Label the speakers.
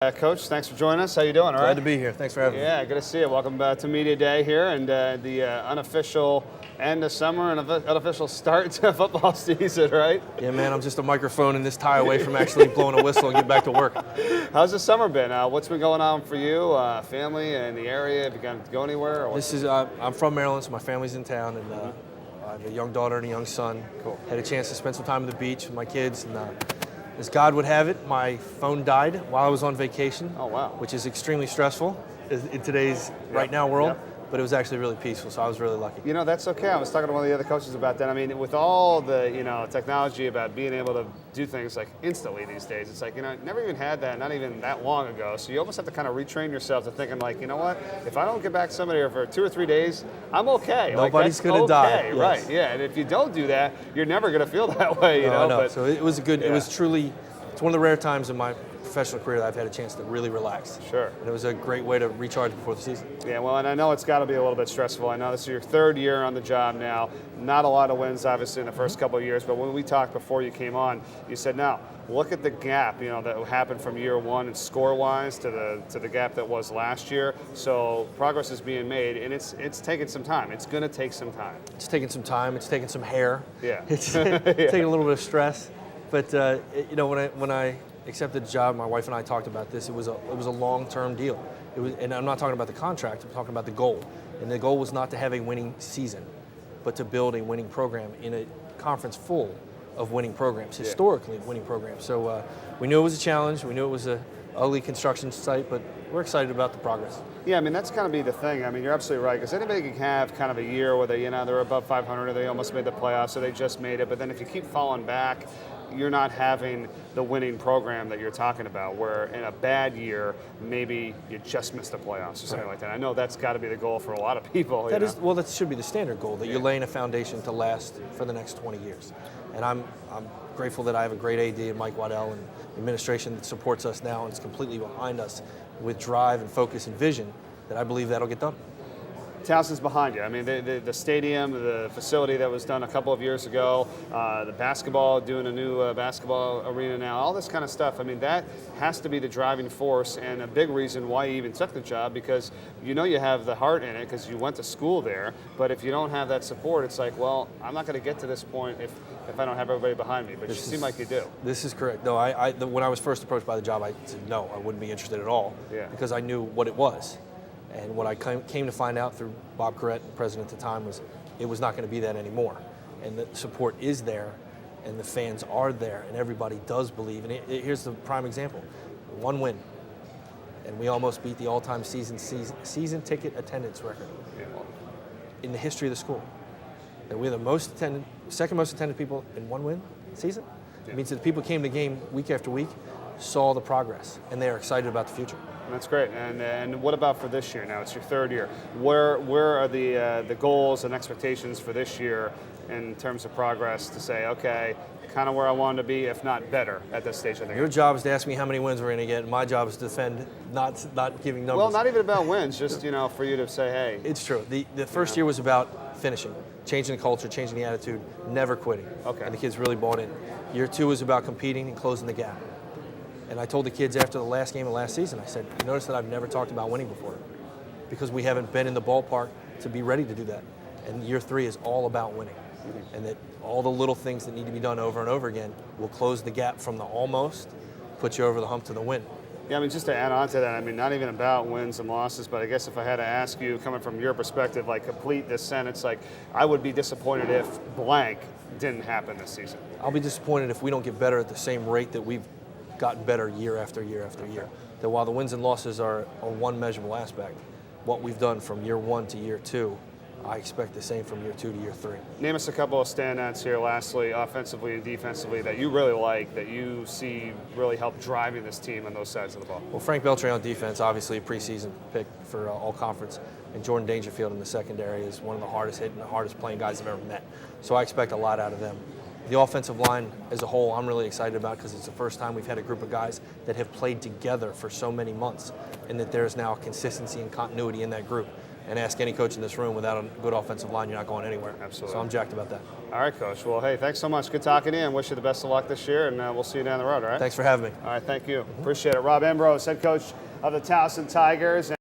Speaker 1: Coach, thanks for joining us. How you doing? All right.
Speaker 2: Glad to be here. Thanks for having me.
Speaker 1: Yeah, good to see you. Welcome to Media Day here, and the unofficial end of summer and unofficial start to football season, right?
Speaker 2: Yeah, man, I'm just a microphone and this tie away from actually blowing a whistle and get back to work.
Speaker 1: How's the summer been? What's been going on for you, family in the area? Have you gotten to go anywhere?
Speaker 2: I'm from Maryland, so my family's in town, and I have a young daughter and a young son.
Speaker 1: Cool.
Speaker 2: Had a chance to spend some time at the beach with my kids, and as God would have it, my phone died while I was on vacation.
Speaker 1: Oh, wow.
Speaker 2: Which is extremely stressful in today's right now world. But it was actually really peaceful, so I was really lucky.
Speaker 1: You know, that's okay. I was talking to one of the other coaches about that. I mean, with all the, technology about being able to do things like instantly these days, it's like, never even had that, not even that long ago. So you almost have to kind of retrain yourself to thinking like, you know what, if I don't get back to somebody for 2 or 3 days, I'm okay.
Speaker 2: Nobody's going to die.
Speaker 1: Yes. Right, yeah. And if you don't do that, you're never going to feel that way,
Speaker 2: No.
Speaker 1: But,
Speaker 2: so it was good. Yeah. It was truly, it's one of the rare times in my professional career that I've had a chance to really relax.
Speaker 1: Sure.
Speaker 2: And it was a great way to recharge before the season.
Speaker 1: Yeah, well, and I know it's got to be a little bit stressful. I know this is your third year on the job now. Not a lot of wins, obviously, in the first couple of years, but when we talked before you came on, you said, now, look at the gap, that happened from year one and score-wise to the gap that was last year. So progress is being made, and it's taking some time. It's going to take some time.
Speaker 2: It's taking some time. It's taking some hair.
Speaker 1: Yeah.
Speaker 2: It's taking a little bit of stress. But, when I accepted the job, my wife and I talked about this. It was a long-term deal. And I'm not talking about the contract. I'm talking about the goal. And the goal was not to have a winning season, but to build a winning program in a conference full of winning programs, historically winning programs. So we knew it was a challenge. We knew it was a ugly construction site, but we're excited about the progress.
Speaker 1: Yeah, I mean, that's going to be the thing. I mean, you're absolutely right, because anybody can have kind of a year where they're above 500, or they almost made the playoffs, or they just made it. But then if you keep falling back, you're not having the winning program that you're talking about, where in a bad year, maybe you just missed the playoffs or something like that. I know that's got to be the goal for a lot of people.
Speaker 2: That should be the standard goal, that you're laying a foundation to last for the next 20 years. And I'm grateful that I have a great AD and Mike Waddell and administration that supports us now and is completely behind us with drive and focus and vision, that I believe that'll get done.
Speaker 1: Towson's behind you. I mean, the stadium, the facility that was done a couple of years ago, the basketball, doing a new basketball arena now, all this kind of stuff. I mean, that has to be the driving force and a big reason why you even took the job, because you have the heart in it because you went to school there. But if you don't have that support, it's like, well, I'm not going to get to this point if I don't have everybody behind me. But you seem like you do.
Speaker 2: This is correct. No, when I was first approached by the job, I said no, I wouldn't be interested at all, because I knew what it was. And what I came to find out through Bob Corrett, the president at the time, was it was not going to be that anymore. And the support is there, and the fans are there, and everybody does believe. And here's the prime example. One win, and we almost beat the all-time season ticket attendance record in the history of the school. And we're the second most attended people in one win season. It means that the people came to the game week after week, saw the progress, and they are excited about the future.
Speaker 1: That's great. And what about for this year now? It's your third year. Where are the goals and expectations for this year in terms of progress to say, okay, kind of where I wanted to be, if not better at this stage, I think?
Speaker 2: Your job is to ask me how many wins we're going to get, and my job is to defend, not giving numbers.
Speaker 1: Well, not even about wins, just, for you to say, hey.
Speaker 2: It's true. The first year was about finishing, changing the culture, changing the attitude, never quitting.
Speaker 1: Okay.
Speaker 2: And the kids really bought in. Year two was about competing and closing the gap. And I told the kids after the last game of last season, I said, you notice that I've never talked about winning before, because we haven't been in the ballpark to be ready to do that. And year three is all about winning. And that all the little things that need to be done over and over again will close the gap from the almost, put you over the hump to the win.
Speaker 1: Yeah, I mean, just to add on to that, I mean, not even about wins and losses, but I guess if I had to ask you, coming from your perspective, like complete this sentence, like I would be disappointed if blank didn't happen this season.
Speaker 2: I'll be disappointed if we don't get better at the same rate that we've gotten better year after year after year. That while the wins and losses are one measurable aspect, what we've done from year one to year two, I expect the same from year two to year three.
Speaker 1: Name us a couple of standouts here, lastly, offensively and defensively, that you really like, that you see really help driving this team on those sides of the ball.
Speaker 2: Well, Frank Beltray on defense, obviously a preseason pick for all conference, and Jordan Dangerfield in the secondary is one of the hardest hitting, the hardest playing guys I've ever met. So I expect a lot out of them. The offensive line as a whole, I'm really excited about, because it's the first time we've had a group of guys that have played together for so many months, and that there's now consistency and continuity in that group. and ask any coach in this room, without a good offensive line, you're not going anywhere.
Speaker 1: Absolutely.
Speaker 2: So I'm jacked about that.
Speaker 1: All right, Coach. Well, hey, thanks so much. Good talking to you, and wish you the best of luck this year, and we'll see you down the road, all right?
Speaker 2: Thanks for having me.
Speaker 1: All right, thank you. Appreciate it. Rob Ambrose, head coach of the Towson Tigers.